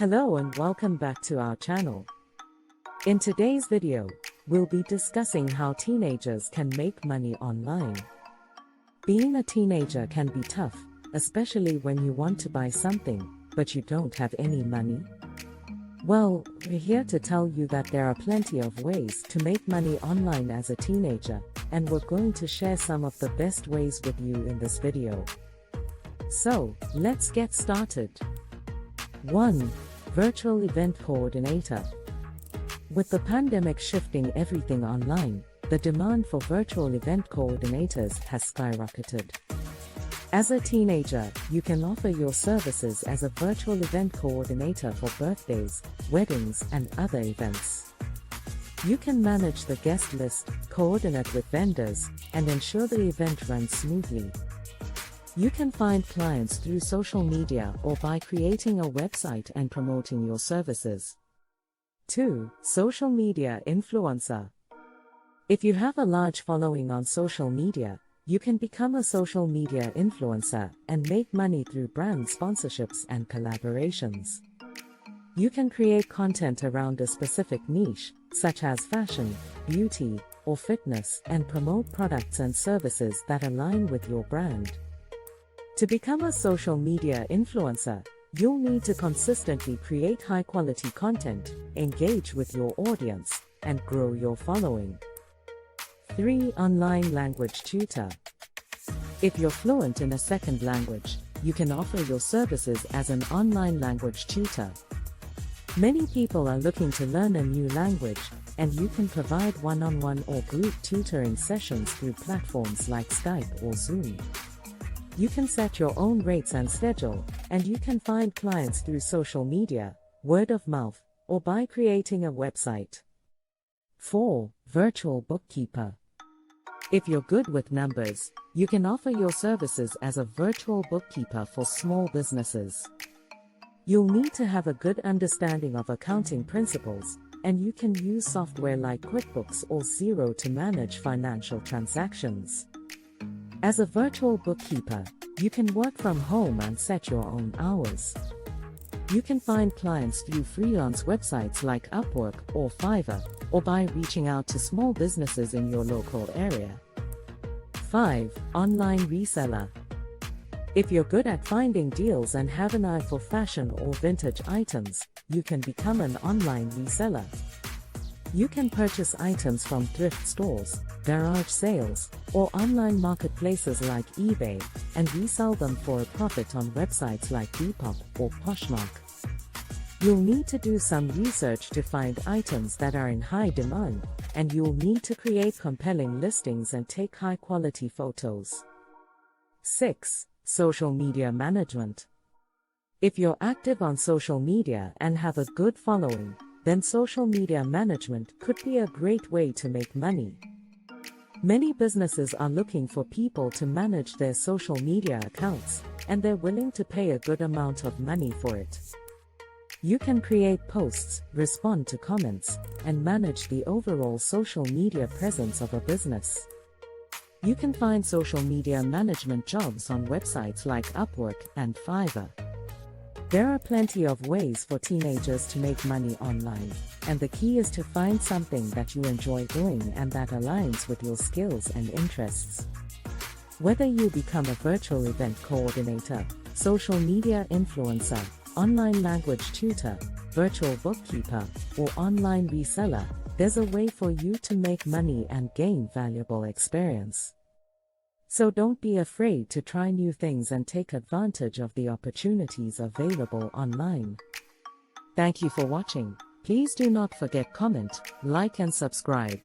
Hello and welcome back to our channel. In today's video, we'll be discussing how teenagers can make money online. Being a teenager can be tough, especially when you want to buy something, but you don't have any money. Well, we're here to tell you that there are plenty of ways to make money online as a teenager, and we're going to share some of the best ways with you in this video. So, let's get started. 1. Virtual Event Coordinator. With the pandemic shifting everything online, the demand for virtual event coordinators has skyrocketed. As a teenager, you can offer your services as a virtual event coordinator for birthdays, weddings, and other events. You can manage the guest list, coordinate with vendors, and ensure the event runs smoothly. You can find clients through social media or by creating a website and promoting your services. 2. Social Media Influencer. If you have a large following on social media, you can become a social media influencer and make money through brand sponsorships and collaborations. You can create content around a specific niche, such as fashion, beauty, or fitness, and promote products and services that align with your brand. To become a social media influencer, you'll need to consistently create high-quality content, engage with your audience, and grow your following. 3. Online Language Tutor. If you're fluent in a second language, you can offer your services as an online language tutor. Many people are looking to learn a new language, and you can provide one-on-one or group tutoring sessions through platforms like Skype or Zoom. You can set your own rates and schedule, and you can find clients through social media, word of mouth, or by creating a website. 4. Virtual Bookkeeper. If you're good with numbers, you can offer your services as a virtual bookkeeper for small businesses. You'll need to have a good understanding of accounting principles, and you can use software like QuickBooks or Xero to manage financial transactions. As a virtual bookkeeper, you can work from home and set your own hours. You can find clients through freelance websites like Upwork or Fiverr, or by reaching out to small businesses in your local area. 5. Online Reseller. If you're good at finding deals and have an eye for fashion or vintage items, you can become an online reseller. You can purchase items from thrift stores, garage sales, or online marketplaces like eBay, and resell them for a profit on websites like Depop or Poshmark. You'll need to do some research to find items that are in high demand, and you'll need to create compelling listings and take high-quality photos. 6. Social Media Management. If you're active on social media and have a good following, then social media management could be a great way to make money. Many businesses are looking for people to manage their social media accounts, and they're willing to pay a good amount of money for it. You can create posts, respond to comments, and manage the overall social media presence of a business. You can find social media management jobs on websites like Upwork and Fiverr. There are plenty of ways for teenagers to make money online, and the key is to find something that you enjoy doing and that aligns with your skills and interests. Whether you become a virtual event coordinator, social media influencer, online language tutor, virtual bookkeeper, or online reseller, there's a way for you to make money and gain valuable experience. So don't be afraid to try new things and take advantage of the opportunities available online. Thank you for watching. Please do not forget comment, like and subscribe.